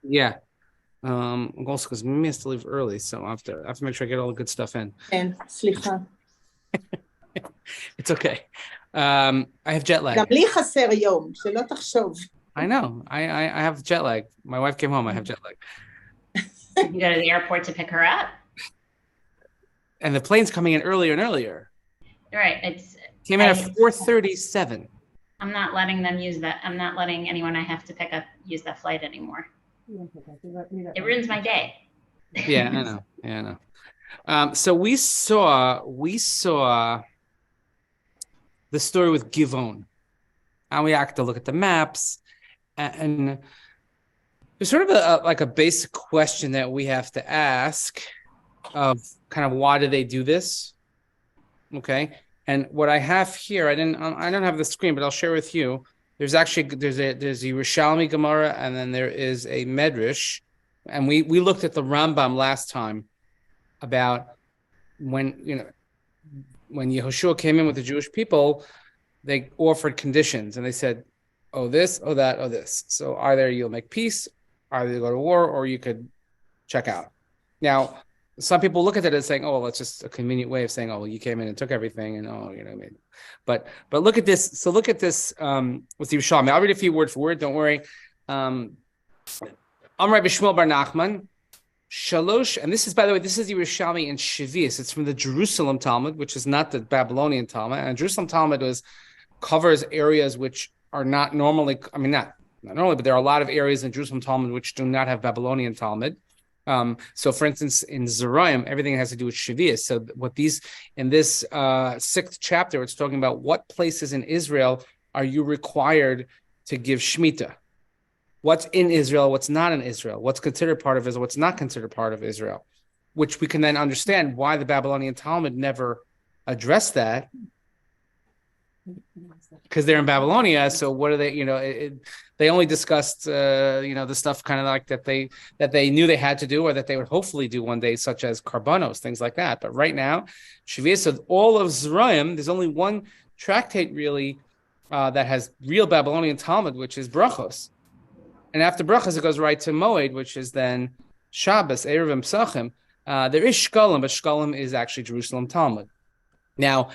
Yeah. Also because Mimi has to leave early, so I have to make sure I get all the good stuff in. כן, סליחה. It's okay. I have jet גם lag. לי חסר יום, שלא תחשוב. I know. I have jet lag. My wife came home. I have jet lag, You can go to the airport to pick her up. and the plane's coming in earlier and earlier. Right. It's Came in at 4:37. I'm not letting them use that. I'm not letting anyone I have to pick up use that flight anymore. It ruins my day. Yeah, I know. Yeah, I know. So we saw the story with Givon, and we have to look at the maps, and there's sort of like a basic question that we have to ask of kind of why do they do this? Okay. And what I have here, I don't have the screen, but I'll share with you. There's a Yerushalmi Gemara, and then there is a Medrash, and we looked at the Rambam last time about when Yehoshua came in with the Jewish people, they offered conditions, and they said, "Oh this, oh that, oh this." So either you'll make peace, either you go to war, or you could check out. Now, some people look at it as saying, "Oh, well, it's just a convenient way of saying, oh, well, you came in and took everything, and oh, what I mean." But look at this. So look at this with the Yerushalmi. I'll read a few word for word. Don't worry. Amrei B'Shmuel Bar Nachman Shalosh, and this is, by the way, this is the Yerushalmi in Shavias. It's from the Jerusalem Talmud, which is not the Babylonian Talmud. And Jerusalem Talmud covers areas which are not normally. I mean, not normally, but there are a lot of areas in Jerusalem Talmud which do not have Babylonian Talmud. So, for instance, in Zerayim, everything has to do with Shavuos. So, in this sixth chapter, it's talking about what places in Israel are you required to give Shemitah? What's in Israel? What's not in Israel? What's considered part of Israel? What's not considered part of Israel? Which we can then understand why the Babylonian Talmud never addressed that, because they're in Babylonia. So what are they? They only discussed the stuff kind of like that they knew they had to do, or that they would hopefully do one day, such as karbanos, things like that. But right now, Shavuos, so all of Zerayim, there's only one tractate really that has real Babylonian Talmud, which is Brachos. And after Brachos, it goes right to Moed, which is then Shabbos, Erev, and Pesachim. There is Shkolim, but Shkolim is actually Jerusalem Talmud. Now,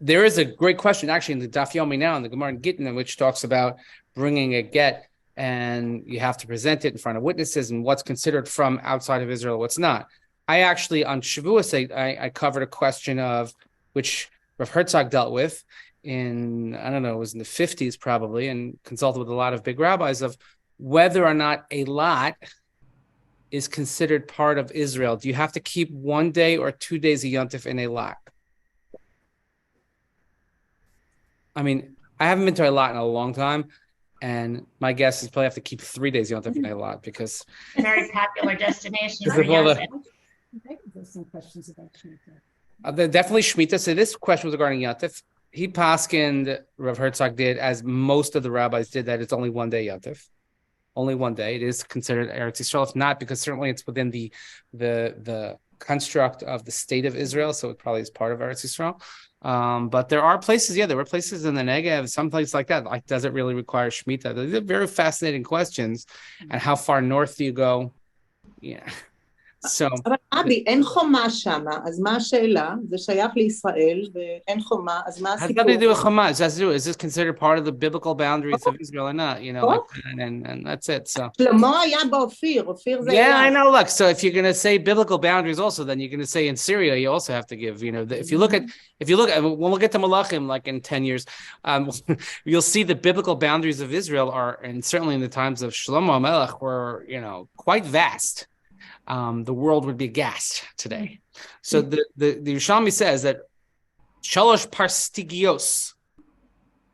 there is a great question actually in the Daf Yomi now in the Gemara in Gittin, which talks about bringing a get, and you have to present it in front of witnesses, and what's considered from outside of Israel, what's not. I actually on Shavuos I covered a question of which Rav Herzog dealt with in, I don't know, it was in the 50s probably, and consulted with a lot of big rabbis of whether or not a lot is considered part of Israel. Do you have to keep 1 day or 2 days of Yontif in a lot? I mean, I haven't been to a lot in a long time, and my guess is probably have to keep 3 days Yontif in a lot because very popular destination. There's some questions about Shemitah. Definitely Shemitah. So this question was regarding Yontif. He paskined, Rav Herzog did, as most of the rabbis did, that it's only 1 day Yontif. Only 1 day. It is considered Eretz Yisrael. If not, because certainly it's within the construct of the state of Israel, so it probably is part of Eretz Yisrael. But there are places, there were places in the Negev, some places like that. Like, does it really require Shemitah? These are very fascinating questions. And how far north do you go? Yeah. So, אבל אבי, אין חומה שמה, אז מה השאלה? זה שייך לישראל, ואין חומה, אז מה הסיפור? Has nothing to do with Hamas. Has to do, is this considered part of the biblical boundaries of Israel or not? And that's it. So, שלמה היה באופיר, אופיר זה yeah, I know. Look, so if you're going to say biblical boundaries also, then you're going to say in Syria, you also have to give, if you look at, when we'll get to Malachim, like in 10 years, you'll see the biblical boundaries of Israel are, and certainly in the times of Shlomo HaMelech, were, quite vast. The world would be aghast today. So the Yerushalmi says that Shalosh Parstigios.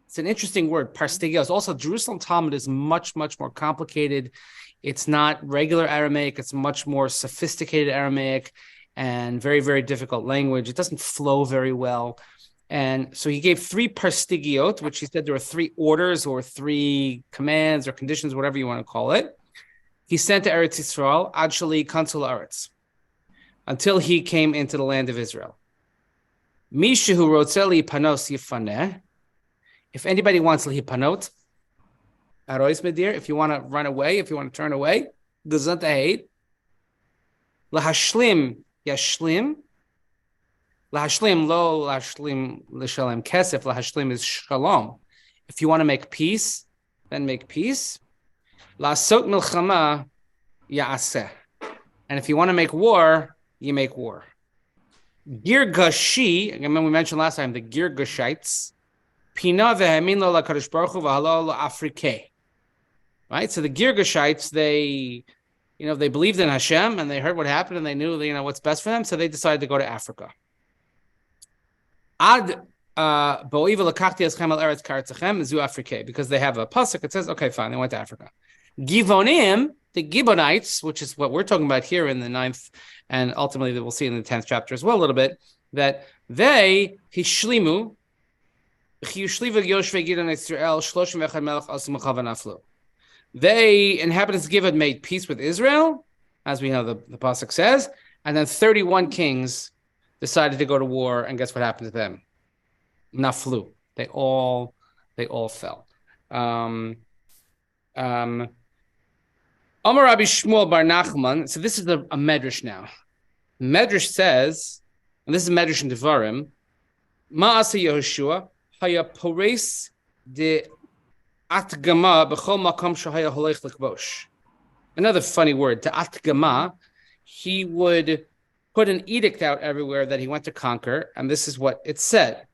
It's an interesting word, Parstigios. Also, Jerusalem Talmud is much, much more complicated. It's not regular Aramaic. It's much more sophisticated Aramaic and very, very difficult language. It doesn't flow very well. And so he gave 3 Parstigiot, which he said there are 3 orders or 3 commands or conditions, whatever you want to call it. He sent to Eretz Yisrael, Ad Shali Kansul Eretz, until he came into the land of Israel. Mishehu Rotzeli Panos Yifaneh. If anybody wants lihipanot, Arois medir, if you want to run away, if you want to turn away. Gezant hate. Lahashlim yashlim. Lahashlim lo lahashlim l'shalem kesef. Lahashlim is shalom. If you want to make peace, then make peace. Lasot milchama ya'aseh. And if you want to make war, you make war. Girgashi, again, we mentioned last time, the Girgashites. Pina vehemin lo lakadosh baruch hu v'halo Afrike. Right? So the Girgashites, they believed in Hashem and they heard what happened and they knew, what's best for them. So they decided to go to Africa. Ad bo'iva lakachti eschem al eretz ka'artzachem zu Afrike, because they have a pasuk. It says, okay, fine, they went to Africa. Givonim, the Gibeonites, which is what we're talking about here in the 9th, and ultimately that we'll see in the 10th chapter as well a little bit, that they hishlimu they, inhabitants of Gibeon, made peace with Israel, as we know the pasuk says, and then 31 kings decided to go to war, and guess what happened to them? Naflu. They all fell. Amar Rabbi Shmuel Bar Nachman. So this is a medrash now. Medrash says, and this is Medrash in Devarim, Ma'asa Yehoshua haya pores de atgama b'chol makom shahaya holech l'kbosh. Another funny word, to atgama, he would put an edict out everywhere that he went to conquer, and this is what it said.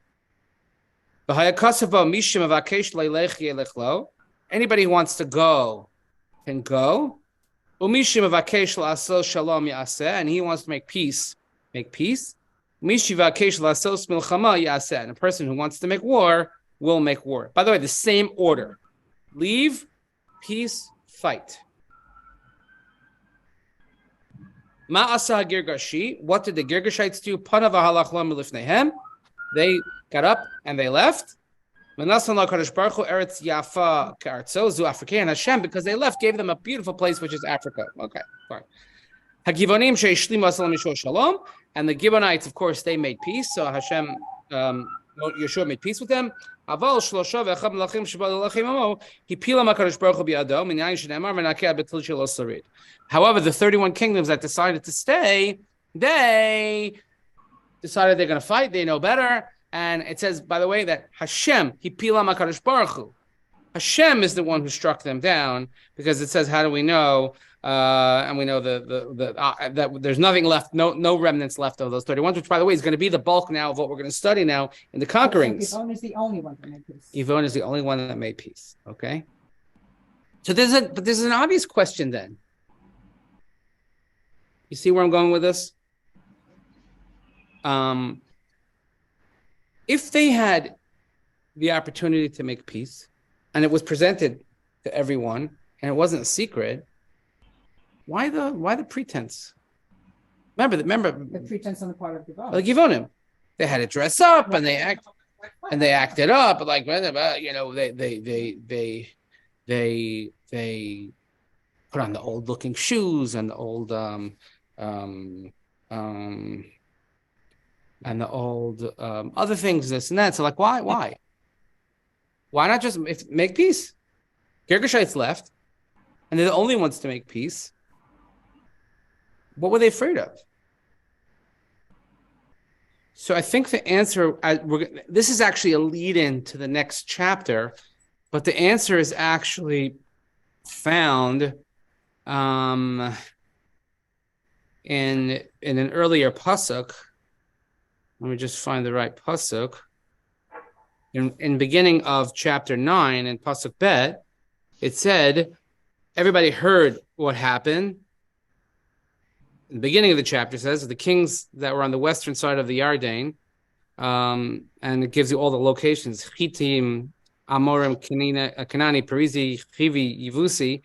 Anybody who wants to go can go. And he wants to make peace, make peace. And a person who wants to make war will make war. By the way, the same order. Leave, peace, fight. What did the Girgashites do? They got up and they left. And Hashem, because they left, gave them a beautiful place, which is Africa. Okay, fine. And the Gibeonites, of course, they made peace. So Hashem, Yeshua made peace with them. However, the 31 kingdoms that decided to stay, they decided they're going to fight. They know better. And it says, by the way, that Hashem, Hipila HaKadosh Baruch Hu, Hashem is the one who struck them down, because it says, how do we know? And we know that there's nothing left, no remnants left of those 31, which, by the way, is going to be the bulk now of what we're going to study now in the conquerings. Givon is the only one that made peace. Givon is the only one that made peace. Okay. So there's an obvious question then. You see where I'm going with this? If they had the opportunity to make peace, and it was presented to everyone, and it wasn't a secret, why the pretense? Remember The pretense on the part of Givon. Like Givonim, they had to dress up and they acted up, like they put on the old looking shoes and the old other things, this and that. So like, why not just make peace? Girgashites left, and they're the only ones to make peace. What were they afraid of? So I think the answer, this is actually a lead-in to the next chapter, but the answer is actually found in an earlier pasuk. Let me just find the right pasuk. In beginning of chapter 9 in pasuk bet, it said, everybody heard what happened. In the beginning of the chapter says the kings that were on the western side of the Yarden, and it gives you all the locations: Chitim, Amorim, Kanani, Perizi, Chivi, Yevusi.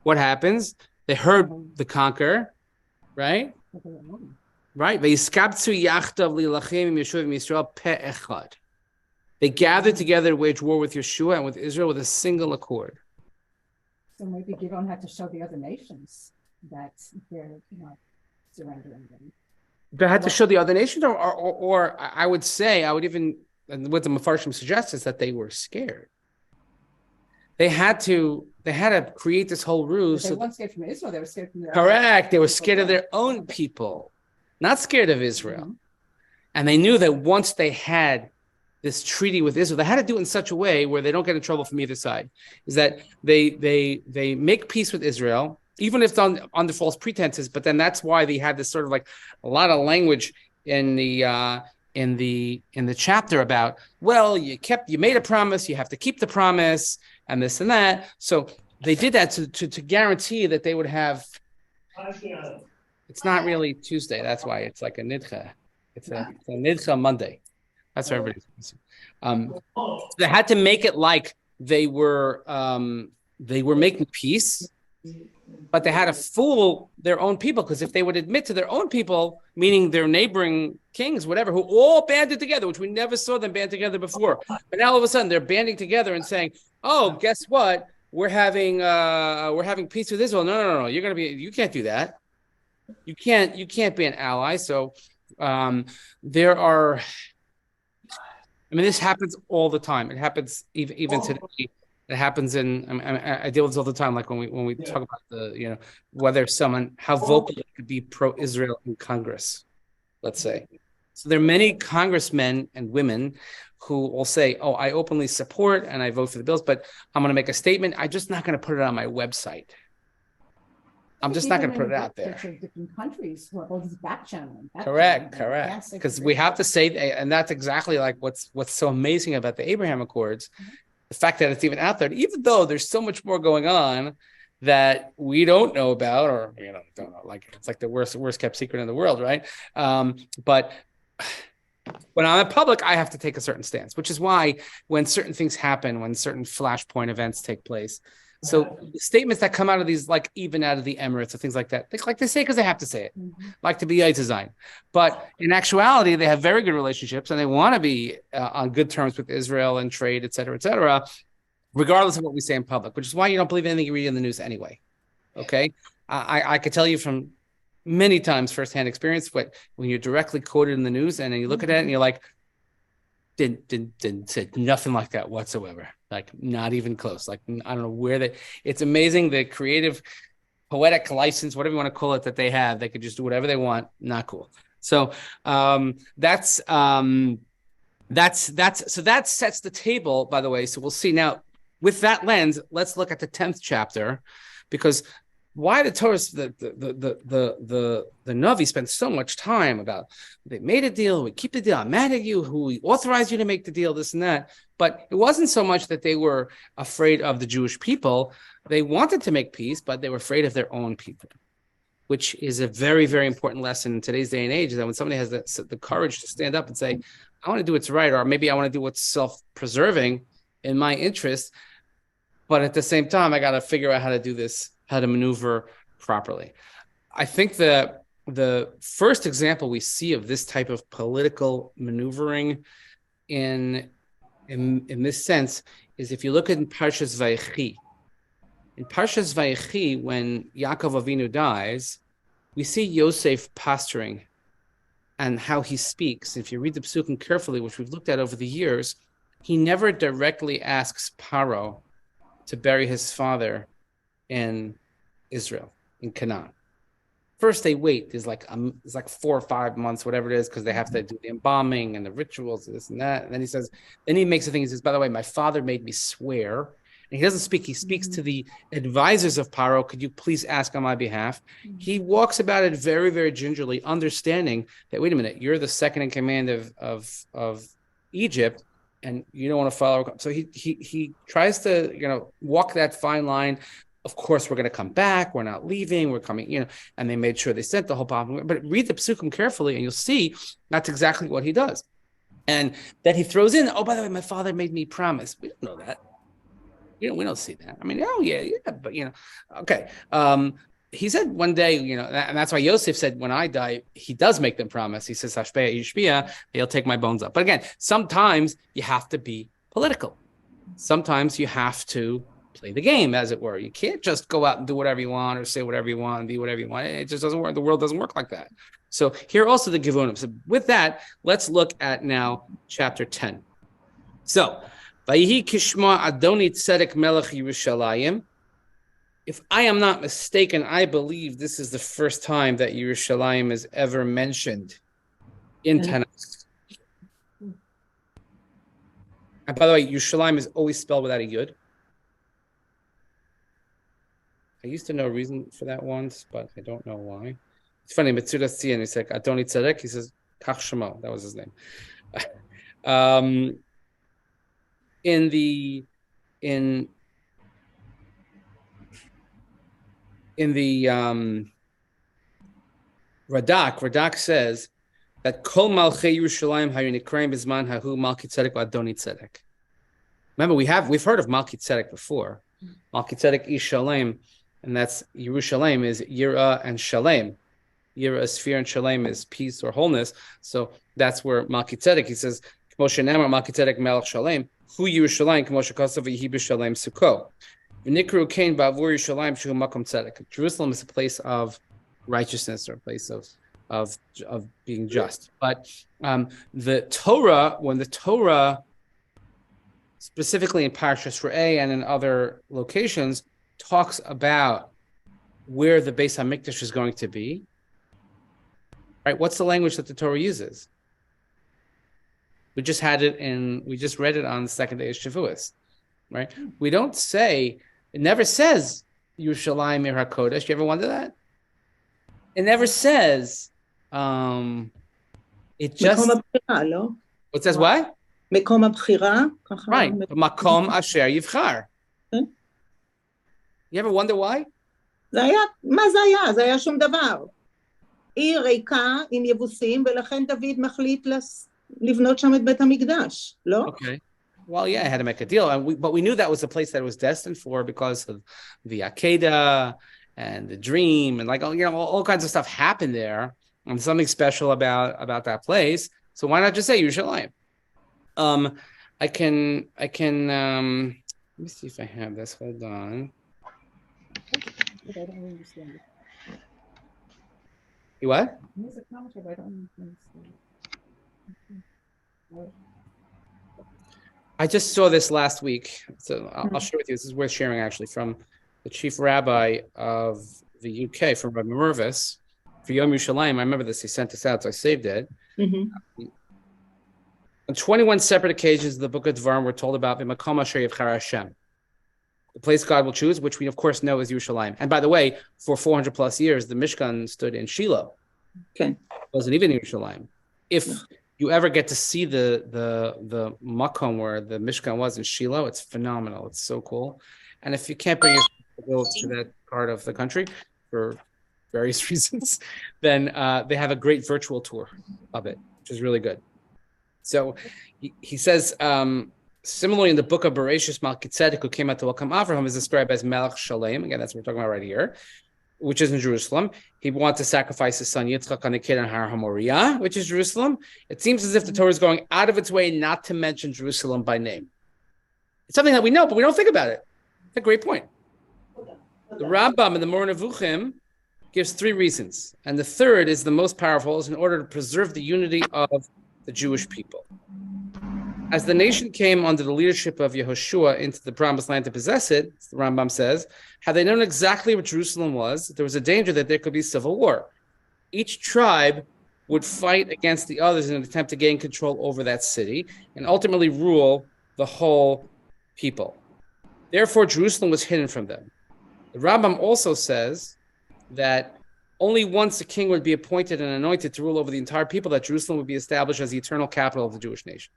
What happens? They heard the conquer, right? Right. They gathered together to wage war with Yeshua and with Israel with a single accord. So maybe Givon had to show the other nations that they're not surrendering them. They had to show the other nations, or I would say, I would even, and what the Mefarshim suggests is that they were scared. They had to they had to create this whole ruse. But they weren't scared from Israel, they were scared from their Correct. They were scared of their own people, not scared of Israel. Mhm. And they knew that once they had this treaty with Israel, they had to do it in such a way where they don't get in trouble from either side. Is that they make peace with Israel, even if it's under false pretenses. But then that's why they had this sort of like a lot of language in the chapter about, well, you made a promise, you have to keep the promise, and this and that. So they did that to guarantee that they would have. It's not really Tuesday. That's why it's like a nidcha. It's a nidcha Monday. That's what everybody's. They had to make it like they were making peace, but they had to fool their own people, because if they would admit to their own people, meaning their neighboring kings, whatever, who all banded together, which we never saw them band together before, but now all of a sudden they're banding together and saying, "Oh, guess what? We're having peace with Israel." No. You can't do that. You can't be an ally. So there are. I mean, this happens all the time. It happens even today. It happens I deal with this all the time. Like when we talk about whether how vocal it could be pro-Israel in Congress, let's say. So there are many congressmen and women who will say, "Oh, I openly support and I vote for the bills, but I'm going to make a statement. I'm just not going to put it on my website. I'm just not going to put it out there." Different countries who are always back channeling. Correct. Because we have to say, and that's exactly like what's so amazing about the Abraham Accords, the fact that it's even out there, even though there's so much more going on that we don't know about, or don't know. Like it's like the worst kept secret in the world, right? But when I'm in public, I have to take a certain stance, which is why when certain things happen, when certain flashpoint events take place. So statements that come out of these, like even out of the Emirates or things like that, they say because they have to say it, like to be design. But in actuality, they have very good relationships and they want to be on good terms with Israel and trade, et cetera, regardless of what we say in public, which is why you don't believe anything you read in the news anyway. Okay. I could tell you from many times firsthand experience, but when you're directly quoted in the news and then you look at it and you're like, didn't say nothing like that whatsoever. Like not even close. Like I don't know it's amazing the creative, poetic license, whatever you want to call it, that they have. They could just do whatever they want. Not cool. So that sets the table, by the way. So we'll see now with that lens. Let's look at the 10th chapter, because why the Torah, the Navi spent so much time about they made a deal, we keep the deal, I'm mad at you, who authorized you to make the deal, this and that. But it wasn't so much that they were afraid of the Jewish people. They wanted to make peace, but they were afraid of their own people, which is a very, very important lesson in today's day and age, is that when somebody has the courage to stand up and say, I want to do what's right, or maybe I want to do what's self-preserving in my interest, but at the same time, I got to figure out how to do this, how to maneuver properly. I think the first example we see of this type of political maneuvering in this sense is if you look at Parshas Vayechi. In Parshas Vayechi, when Yaakov Avinu dies, we see Yosef posturing and how he speaks. If you read the Psukim carefully, which we've looked at over the years, he never directly asks Paro to bury his father in Israel, in Canaan. First, they wait. There's like 4 or 5 months, whatever it is, because they have to do the embalming and the rituals, this and that. And then he makes a thing. He says, by the way, my father made me swear. And he doesn't speak. He speaks to the advisors of Paro. Could you please ask on my behalf? He walks about it very, very gingerly, understanding that, wait a minute, you're the second in command of Egypt, and you don't want to follow. So he tries to, walk that fine line. Of course, we're going to come back. We're not leaving. We're coming, and they made sure they sent the whole problem. But read the Psukim carefully, and you'll see that's exactly what he does. And that he throws in, oh, by the way, my father made me promise. We don't know that. We don't see that. I mean, oh, yeah, but, okay. He said one day, and that's why Yosef said, when I die, he does make them promise. He says, Hashpeah Yishpia, he'll take my bones up. But again, sometimes you have to be political. Sometimes you have to play the game, as it were. You can't just go out and do whatever you want or say whatever you want and be whatever you want. It just doesn't work. The world doesn't work like that. So here also the Givunim. So with that, let's look at now chapter 10. So, Vayihi Kishma Adoni Tzedek Melech Yerushalayim. if I am not mistaken, I believe this is the first time that Yerushalayim is ever mentioned in Tanakh. And by the way, Yerushalayim is always spelled without a yud. I used to know a reason for that once, but I don't know why. It's funny, Metzuda Tzion, he said, Adoni Tzedek, he says, Kach Shemo, that was his name. In the Radak says that Kol Malchei Yerushalayim Hayu Nikreim Bizman Hahu Malki Tzedek Adoni Tzedek. Remember, we've heard of Malki Tzedek before. Malki Tzedek is Shalem, and that's Yerushalayim is Yira and Shalem. Yira is fear and Shalem is peace or wholeness. So that's where Malki Tzedek, he says, Moshe Namar Malki Tzedek Melech Shalem, Hu Yerushalayim Moshe Kosav Yehi B'Shalem Sukkot. V'nikru Kain Ba'avur Yerushalayim Shehu Makom Tzedek. Jerusalem is a place of righteousness or a place of being just. But the Torah, when the Torah, specifically in Parashas Re'eh and in other locations, talks about where the Beis HaMikdash is going to be, right? What's the language that the Torah uses? We just read it on the second day of Shavuos, right? We don't say, it never says Yerushalayim Ir HaKodesh. You ever wonder that? It never says, it just, it says what? מקום הבחירה. Right, Makom Asher Yivchar. You ever wonder why? מה זה היה? זה היה שום דבר. עיר ריקה עם יבוסים, ולכן דוד מחליט לבנות שם את בית המקדש, לא? Okay. Well, yeah, I had to make a deal, but we knew that was a place that it was destined for because of the Akedah and the dream, and like all kinds of stuff happened there, and something special about that place. So why not just say Yerushalayim? I can let me see if I have this. Hold on. But I don't understand it. You what? There's a commentary, but I don't understand it. I just saw this last week, so I'll share with you. This is worth sharing, actually, from the chief rabbi of the UK, from Rabbi Mervis, for Yom Yerushalayim. I remember this. He sent this out, so I saved it. Mm-hmm. On 21 separate occasions, the book of Dvarim we're told about V'makom asher yivchar Hashem, the place God will choose, which we of course know is Yerushalayim. And by the way, for 400 plus years, the Mishkan stood in Shiloh. Okay. It wasn't even Yerushalayim. If you ever get to see the makom where the Mishkan was in Shiloh, it's phenomenal. It's so cool. And if you can't bring yourself to go to that part of the country for various reasons, then they have a great virtual tour of it, which is really good. So he says, similarly in the book of Bereshis, Malki Tzedek, who came out to welcome Avraham, is described as Melech Shalem. Again, that's what we're talking about right here, which is in Jerusalem. He wanted to sacrifice his son Yitzchak on the Kid on Har HaMoriah, which is Jerusalem. It seems as if the Torah is going out of its way not to mention Jerusalem by name. It's something that we know, but we don't think about it. It's a great point. The Rambam in the Moreh Nevuchim gives three reasons. And the third is the most powerful, is in order to preserve the unity of the Jewish people. As the nation came under the leadership of Yehoshua into the promised land to possess it, the Rambam says, had they known exactly what Jerusalem was, there was a danger that there could be civil war. Each tribe would fight against the others in an attempt to gain control over that city and ultimately rule the whole people. Therefore, Jerusalem was hidden from them. The Rambam also says that only once a king would be appointed and anointed to rule over the entire people that Jerusalem would be established as the eternal capital of the Jewish nation.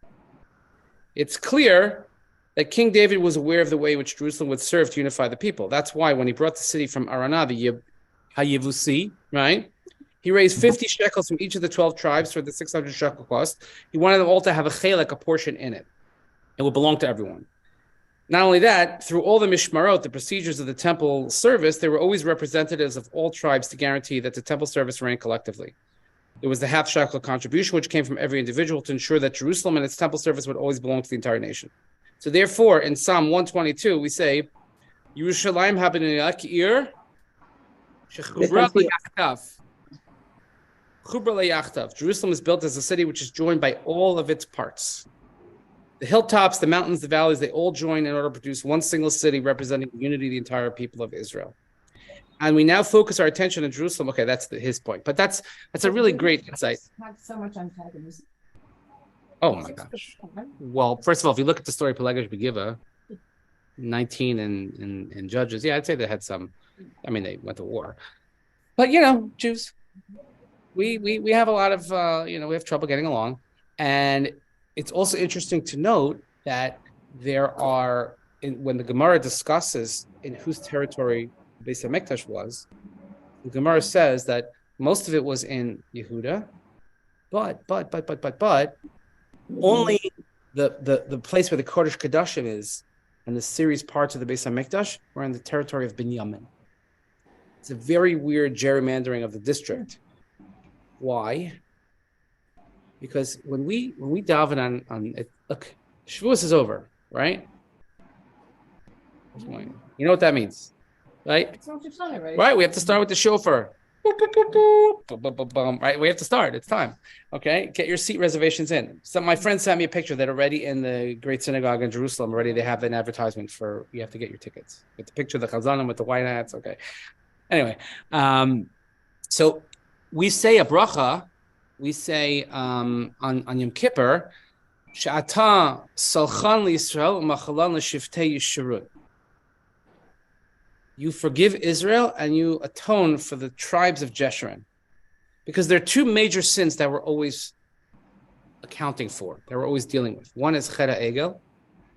It's clear that King David was aware of the way in which Jerusalem would serve to unify the people. That's why when he brought the city from Aranah, the Hayevusi, right, he raised 50 shekels from each of the 12 tribes for the 600 shekel cost. He wanted them all to have a chelek, a portion in it. It would belong to everyone. Not only that, through all the mishmarot, the procedures of the temple service, there were always representatives of all tribes to guarantee that the temple service ran collectively. There was the half shekel contribution, which came from every individual to ensure that Jerusalem and its temple service would always belong to the entire nation. So therefore, in Psalm 122, we say, Yerushalayim habiniyah ki'ir shechubra le'yachtav. Chubra le'yachtav. Jerusalem is built as a city which is joined by all of its parts. The hilltops, the mountains, the valleys, they all join in order to produce one single city representing the unity of the entire people of Israel. And we now focus our attention on Jerusalem. Okay, that's his point. But that's a really great insight. Not so much antagonism. Oh my gosh. Well, first of all, if you look at the story of Pelegish Begiva, 19 and Judges, yeah, I'd say they had some. I mean, they went to war. But Jews, we have a lot of we have trouble getting along. And it's also interesting to note that there are when the Gemara discusses in whose territory Beis HaMikdash was, the Gemara says that most of it was in Yehuda, but only the place where the Kodesh Kodashim is and the series parts of the Beis HaMikdash were in the territory of Binyamin. It's a very weird gerrymandering of the district. Why? Because when we daven on it, look, Shavuos is over, right? You know what that means, right? It's not just funny, right? Right, we have to start with the shofar. Right, we have to start. It's time. Okay, get your seat reservations in. So my friend sent me a picture that already in the Great Synagogue in Jerusalem, already they have an advertisement for you have to get your tickets. With the picture of the Chazanim with the white hats. Okay. Anyway, so we say a bracha. We say on Yom Kippur, She'ata salchan liYisrael u'machalan l'shiftei Yisharut. You forgive Israel and you atone for the tribes of Jeshurun. Because there are two major sins that we're always accounting for, that we're always dealing with. One is Chera Egel,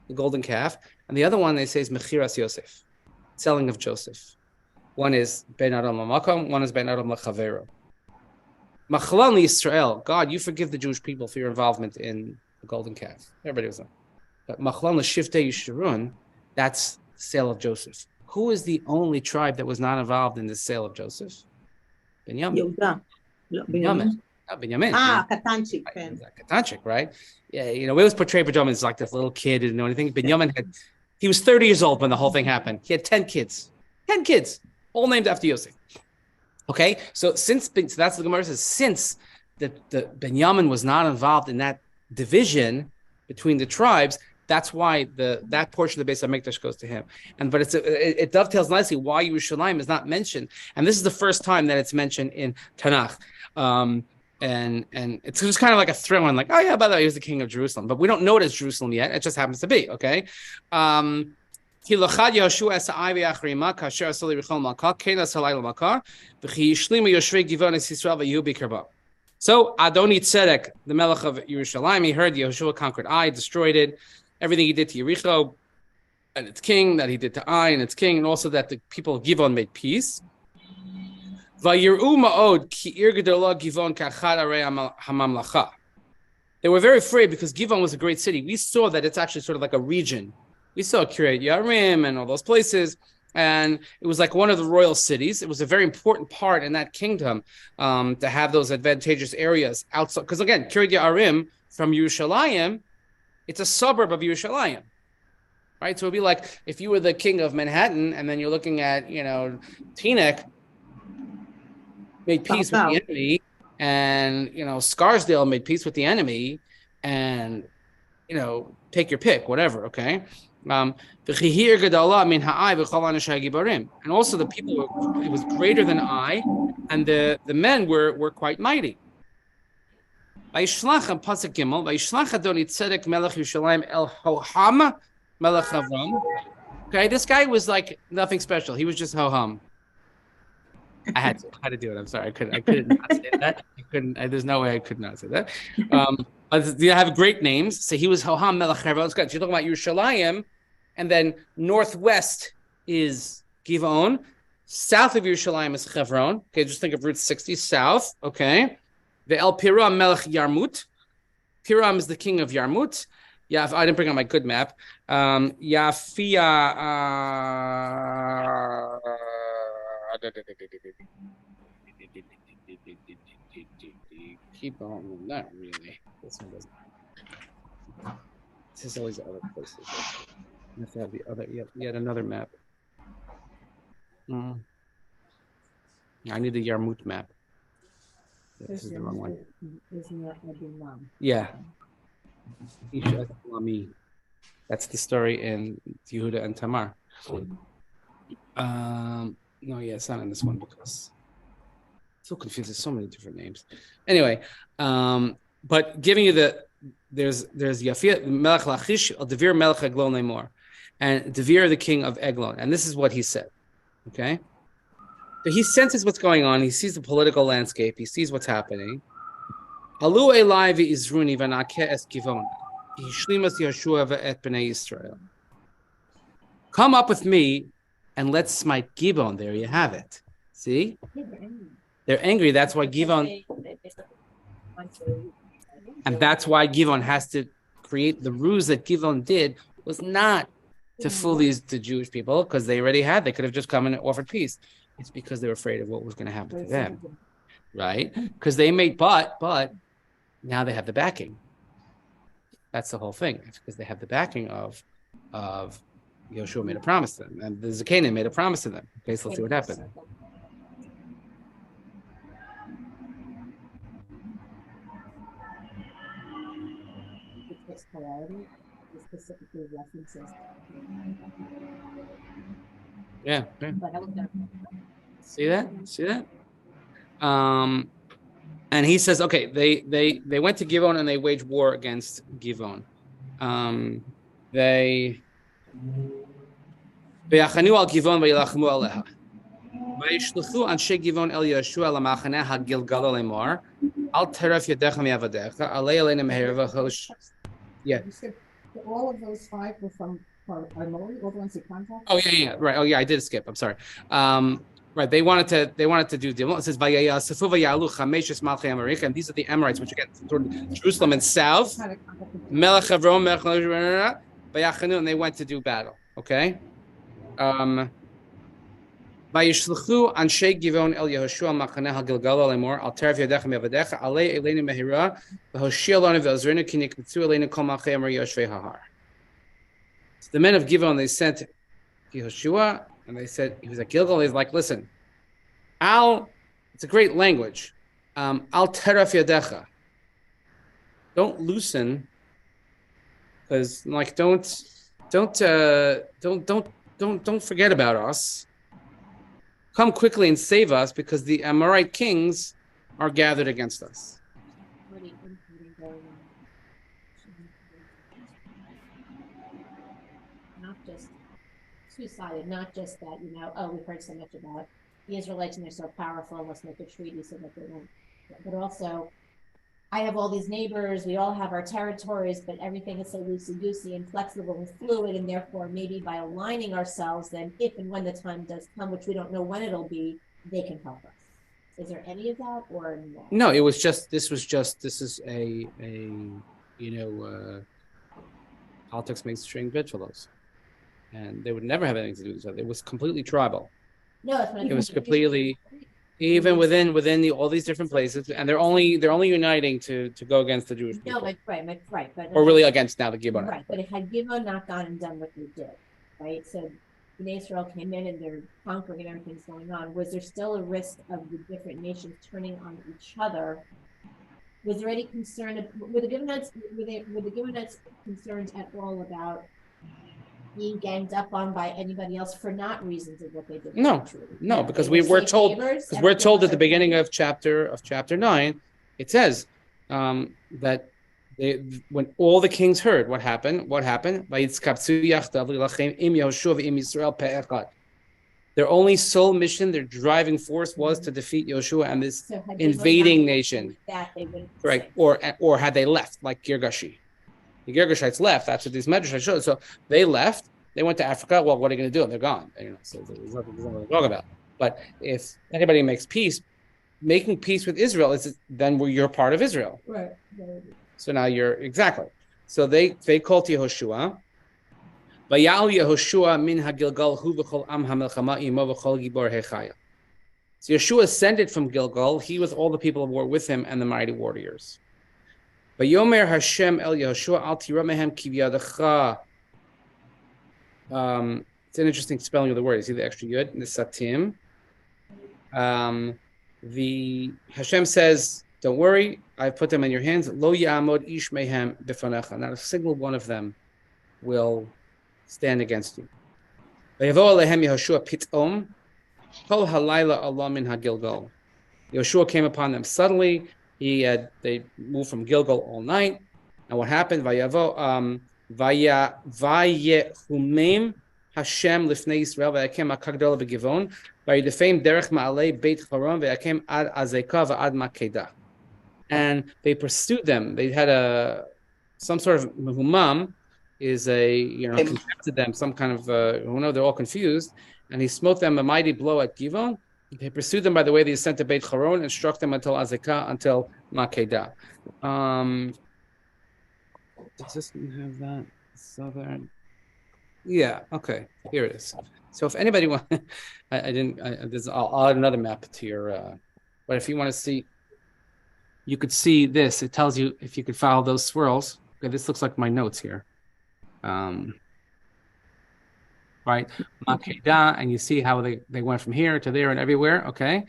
the golden calf, and the other one they say is Mechiras Yosef, selling of Joseph. One is Ben Adam Lamakom, one is Ben Adam Lachavero. Machalan Yisrael, God, you forgive the Jewish people for your involvement in the golden calf. Everybody was on. But Machalan L'Shiftei Yisharun, that's the sale of Joseph. Who is the only tribe that was not involved in the sale of Joseph? Binyamin. Yehuda. Binyamin. Binyamin. Katanchik. Katanchik, right? Yeah, we always portray Binyamin as like this little kid, didn't know anything. Binyamin he was 30 years old when the whole thing happened. He had 10 kids. 10 kids, all named after Yosef. Okay, so that's what the Gemara says. Since the Binyamin was not involved in that division between the tribes, that's why that portion of the Beis HaMikdash goes to him. But it dovetails nicely why Yerushalayim is not mentioned, and this is the first time that it's mentioned in Tanakh. And it's just kind of like a thrill on, like, oh yeah, by the way, he was the king of Jerusalem, but we don't know it as Jerusalem yet. It just happens to be. Okay. So Adoni Tzedek, the Melech of Yerushalayim, he heard Yehoshua conquered Ai, destroyed it, everything he did to Yericho and its king, that he did to Ai and its king, and also that the people of Givon made peace. They were very afraid because Givon was a great city. We saw that it's actually sort of like a region. We saw Kiryat Yarim and all those places, and it was like one of the royal cities. It was a very important part in that kingdom to have those advantageous areas outside. Because again, Kiryat Yarim from Yerushalayim, it's a suburb of Yerushalayim, right? So it'd be like if you were the king of Manhattan, and then you're looking at Teaneck made peace with the enemy, and Scarsdale made peace with the enemy, and take your pick, whatever. Okay. And also the people it was greater than I, and the men were quite mighty. Vayishlach pasuk gimel, Vayishlach Adoni Tzedek melech Yerushalayim el Hoham melech Avram. Okay, this guy was like nothing special. He was just Hoham. I had to do it. I'm sorry. I couldn't not say that. There's no way I could not say that. But they have great names. So he was Hoham Melech Hebron. You're talking about Yerushalayim, and then northwest is Givon. South of Yerushalayim is Hebron. Okay, just think of Route 60 south. Okay. The El Piram Melech Yarmut. Piram is the king of Yarmut. Yeah, I didn't bring out my good map. Yafia. Keep on, not really. This one doesn't. This is always other places. You have to have the other, yet another map. I need the Yarmut map. This is the wrong one. Yeah. That's the story in Yehuda and Tamar. No, yeah, it's not in this one because it's so confused. There's so many different names. Anyway, but giving you there's Yafia Melech Lachish Devir Melech Eglon Lemor, and Devir the king of Eglon, and this is what he said. Okay, so he senses what's going on. He sees the political landscape. He sees what's happening. Alu Elai v'Izruni v'Nakeh es Givon. Hishlimas Yeshua v'et Bnei Yisrael. Come up with me, and let's smite Givon. There you have it. See, they're angry. That's why Givon, and that's why Givon has to create the ruse that Givon did was not to fool the Jewish people because they already had. They could have just come and offered peace. It's because they were afraid of what was going to happen to them, right? Because they made, but now they have the backing. That's the whole thing. It's because they have the backing of Yoshua made a promise to them, and the Zakanim made a promise to them. Okay, so let's see what happened. Specifically references. Yeah. See that? And he says, okay, they went to Givon and they waged war against Givon. They ויחנו על גבעון וילחמו עליה. וישלחו אנשי גבעון אל יהושע למחנה הגלגלה לאמור, אל תרף ידך מעבדיך, עלה אלינו מהר והוש. Yeah. All of those five were from Mori, all the ones he contacted? Oh yeah, right. Oh yeah, I did skip. I'm sorry. Right, they wanted to do deal. It says Vayasafu Vayalu Chameshes Malchei Amarich, and these are the Amorites, which again toward Jerusalem and south. Melech Avrom, Melech Vayachanu, and they went to do battle. Okay. Vayishlchu Anshei Givon El Yehoshua Machaneh HaGilgal Lemor Al Terev Yadecha Me'avadecha Alei Elena Mehira V'Hoshia Lanu V'Ozrenu Ki Nikmitzu Elena Kol Malchei Amar Yoshvei Hahar. So the men of Givon, they sent Yehoshua, and they said, he was at Gilgal. He's like, listen, it's a great language. Al teraf yadecha. Don't loosen, because like don't forget about us. Come quickly and save us, because the Amorite kings are gathered against us. Not just two-sided, not just that, we've heard so much about the Israelites and they're so powerful, let's make a treaty so that they won't. But also, I have all these neighbors, we all have our territories, but everything is so loosey-goosey and flexible and fluid, and therefore maybe by aligning ourselves, then if and when the time does come, which we don't know when it'll be, they can help us. Is there any of that or no? No, this is a politics makes string bedfellows. And they would never have anything to do with each other. It was completely tribal. No, that's what it was completely, even within all these different places, and they're only uniting to go against the Jewish people. No, right, but or really against now the Gibeonites. Right, but it had Givon not gone and done what they did, right? So Bnei Israel came in and they're conquering and everything's going on. Was there still a risk of the different nations turning on each other? Was there any concern? Were the Gibeonites concerned at all about being ganged up on by anybody else for not reasons of what they did? No, because we're told at the beginning of chapter 9, it says that when all the kings heard what happened, their only sole mission, their driving force was to defeat Yoshua and this invading nation. Right, or had they left, like Girgashi. The Girgashites left. That's what these Medrash showed. So they left. They went to Africa. Well, what are you going to do? They're gone. So there's nothing to talk about. But if anybody makes peace, making peace with Israel then you're part of Israel. Right. So now you're exactly. So they called Yehoshua. Vayal Yehoshua min haGilgal hu v'chol am hamelchama imo v'chol gibor hechaya. So Yeshua ascended from Gilgal. He with all the people of war with him and the mighty warriors. Vayomer Hashem el Yehoshua al tira mehem ki b'yadecha. It's an interesting spelling of the word. You see the extra yud, nisatim. The Hashem says, don't worry, I put them in your hands. Lo ya'amod ish mehem b'fanecha. Not a single one of them will stand against you. Vayavo alehem Yehoshua pitom kol halayla Allah min hagilgal. Yehoshua came upon them suddenly. They moved from Gilgal all night. And what happened? Vayehumim Hashem lifnei Yisrael v'yakem akagdol begivon vayidefeim derech ma'alei Beit Charon v'yakem ad azeka v'ad Makedah. And they pursued them. They had some sort of humam is contested them, some kind of they're all confused, and he smote them a mighty blow at Givon. They pursued them by the way they sent to Beit Charon and struck them until Azekah, until Makedah. Does this one have that? Southern. Yeah, okay. Here it is. So if anybody wants, I'll add another map to your, but if you want to see, you could see this. It tells you if you could follow those swirls. Okay, this looks like my notes here. Right, Makedah, and you see how they went from here to there and everywhere. Okay,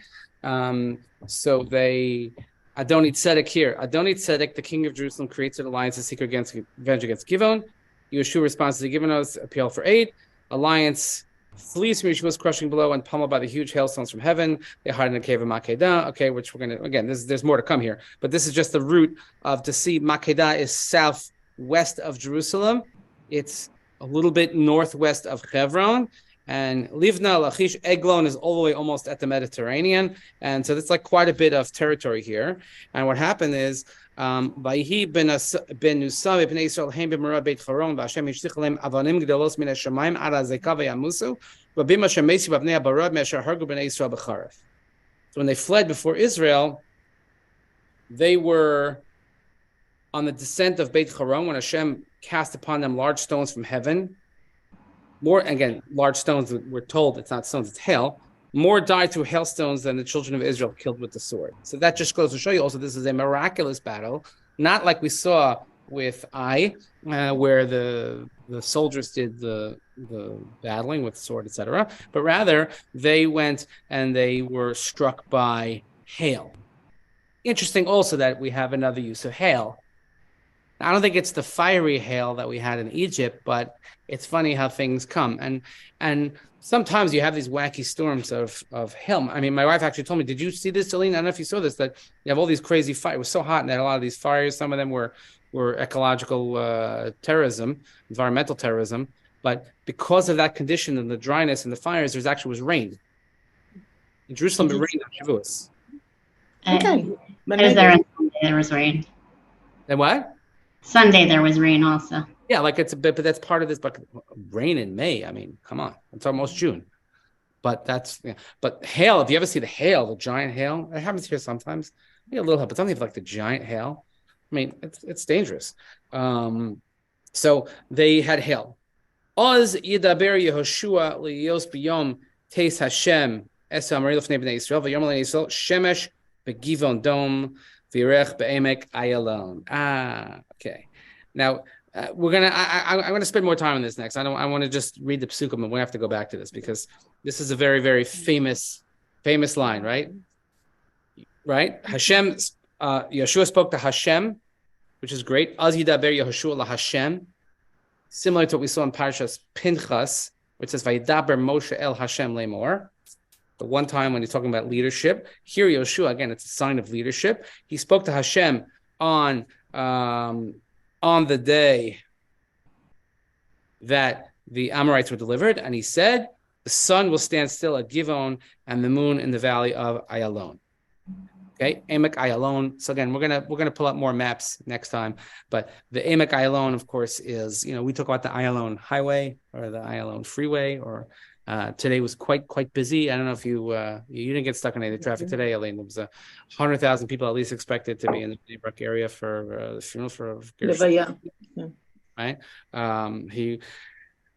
so they Adoni Tzedek here. Adoni Tzedek, the king of Jerusalem, creates an alliance to seek revenge against Givon. Yeshua responds to Givonos appeal for aid. Alliance flees from Yeshua's crushing blow and pummeled by the huge hailstones from heaven. They hide in the cave of Makedah. Okay, which we're gonna again. There's more to come here, but this is just the route of to see Makedah is southwest of Jerusalem. It's a little bit northwest of Hebron, and Livna, Lachish, Eglon is all the way almost at the Mediterranean, and so that's like quite a bit of territory here. And what happened is, Vayhi ben Nusa ben Israel heim b'mara Beit Charon v'Hashem yishlich lehem avanim gdolos min hashamayim ad hazekah v'yamusu v'bim Hashem mesi b'bnei habarad me'asher hargu b'nei Israel b'charef. So when they fled before Israel, they were on the descent of Beit Charon when Hashem cast upon them large stones from heaven. More, again, large stones, we're told it's not stones, it's hail. More died through hailstones than the children of Israel killed with the sword. So that just goes to show you also this is a miraculous battle, not like we saw with Ai, where the soldiers did the battling with the sword, etc. But rather, they went and they were struck by hail. Interesting also that we have another use of hail. I don't think it's the fiery hail that we had in Egypt, but it's funny how things come. And sometimes you have these wacky storms of hail. I mean, my wife actually told me, did you see this, Celine? I don't know if you saw this, that you have all these crazy fires. It was so hot and they had a lot of these fires. Some of them were ecological terrorism, environmental terrorism. But because of that condition and the dryness and the fires, there actually was rain. In Jerusalem, it rained on Shavuos. Okay. There was rain. And what? Sunday there was rain also. Yeah, like it's a bit, but that's part of this. But rain in May, I mean, come on, it's almost June. But but hail. If you ever see the hail, the giant hail, it happens here sometimes. Maybe a little, but something like the giant hail. I mean, it's dangerous. So they had hail. Oz yidaber Yehoshua liyos biyom teis Hashem es hamarei lefnei bnei Yisrael v'yom l'nei Yisrael shemesh begivon dom v'yirech be'emek ayalon. Okay. Now I'm gonna spend more time on this next. I want to just read the psukim, and we have to go back to this because this is a very, very famous line, right? Right? Hashem, Yeshua spoke to Hashem, which is great. Az yidaber Yehoshua la Hashem, similar to what we saw in Parshas Pinchas, which says Vayidaber Moshe el Hashem lemor. The one time when he's talking about leadership. Here, Yeshua, again, it's a sign of leadership. He spoke to Hashem on the day that the Amorites were delivered, and he said, the sun will stand still at Givon and the moon in the valley of Ayalon. Okay, Emek Ayalon. So again, we're gonna pull up more maps next time. But the Emek Ayalon, of course, is we talk about the Ayalon Highway or the Ayalon Freeway. Or today was quite busy. I don't know if you didn't get stuck in any traffic today, Elaine. There was 100,000 people at least expected to be in the Neighbrook area for the funeral for Gershon. Right? He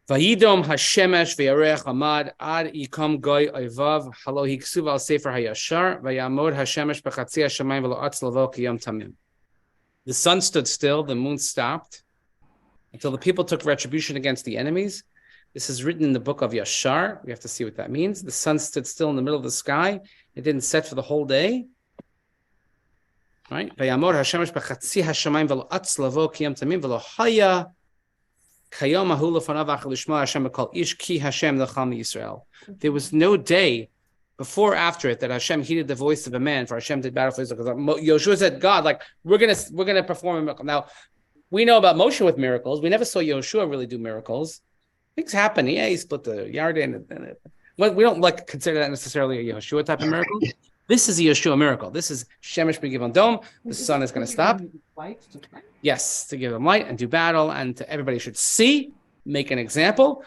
Vayidom Hashemesh ve'arech Amad ad ikom goy oivav halo hiksuv al sefer hayashar vayamod Hashemesh b'chatzi hashamayim v'lo atz lavo kiyom tamim. The sun stood still, the moon stopped, until the people took retribution against the enemies. This is written in the book of Yashar. We have to see what that means. The sun stood still in the middle of the sky. It didn't set for the whole day. Right? Vayamor hashemesh b'chatzi hashamayim v'lo atz lavo kiyam tamim v'lo haya kayom ahu lefanav achal lishma Hashem b'kol ish ki Hashem l'cham Yisrael. There was no day before or after it that Hashem heeded the voice of a man, for Hashem did battle for Israel. Because Yoshua said, God, like we're gonna perform a miracle. Now we know about Moshe with miracles. We never saw Yoshua really do miracles. Things happen. Yeah, he split the Yarden. We don't like consider that necessarily a Yoshua type of miracle. This is a Yeshua miracle. This is Shemesh B'Givon Dome. The sun is going to stop. Yes, to give them light and do battle, and everybody should see, make an example.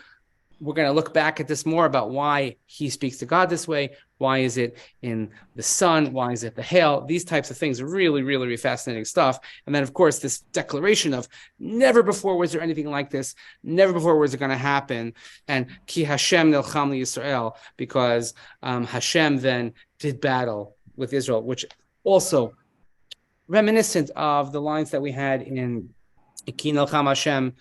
We're going to look back at this more about why he speaks to God this way. Why is it in the sun? Why is it the hail? These types of things are really, really, really fascinating stuff. And then, of course, this declaration of never before was there anything like this. Never before was it going to happen. And Ki Hashem Nilcham Yisrael, because Hashem then did battle with Israel, which also reminiscent of the lines that we had in Ki Nilcham Hashem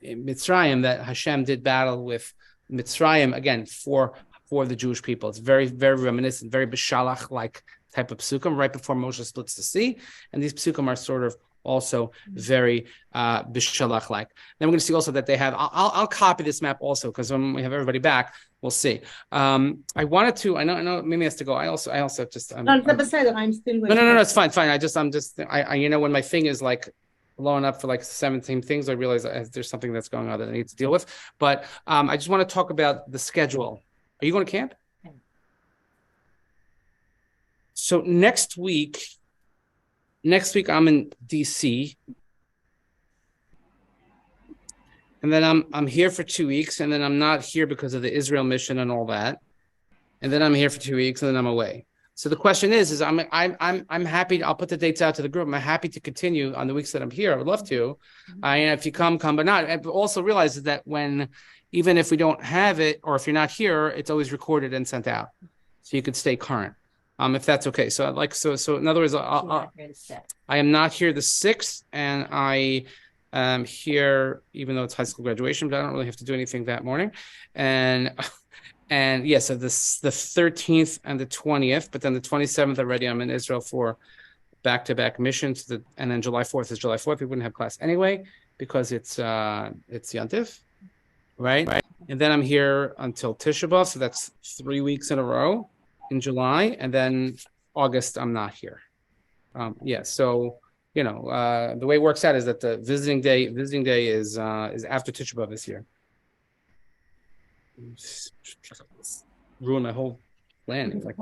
in Mitzrayim, that Hashem did battle with Mitzrayim again for the Jewish people. It's very, very reminiscent, very Bishalach like type of psukim right before Moshe splits the sea, and these psukim are sort of also very Bishalach like. Then we're going to see also that they have. I'll copy this map also, because when we have everybody back, we'll see. I wanted to. I know Mimi has to go. I also just. No, I'm still waiting. No. It's fine. I'm just. When my thing is like blowing up for like 17 things, I realize there's something that's going on that I need to deal with. But I just want to talk about the schedule. Are you going to camp? So next week I'm in DC, and then I'm here for 2 weeks, and then I'm not here because of the Israel mission and all that, and then I'm here for 2 weeks, and then I'm away. So the question is I'm happy. I'll put the dates out to the group. I'm happy to continue on the weeks that I'm here. I would love to. If you come, but not. And also realize that even if we don't have it, or if you're not here, it's always recorded and sent out, so you could stay current, if that's okay. So in other words, I am not here the 6th, and I am here even though it's high school graduation, but I don't really have to do anything that morning, and yeah, so the 13th and the 20th, but then the 27th already I'm in Israel for back-to-back missions. And then July 4th is July 4th. We wouldn't have class anyway because it's Yantif, right? And then I'm here until Tisha B'Av, so that's 3 weeks in a row in July, and then August I'm not here. So the way it works out is that the visiting day is after Tisha B'Av this year. Ruin my whole plan. It's like,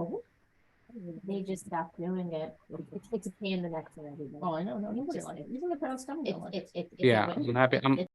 they just stopped doing it. It's a pain in the neck for everybody. Oh, I know. No, nobody likes it. Even the parents coming. It's I'm happy.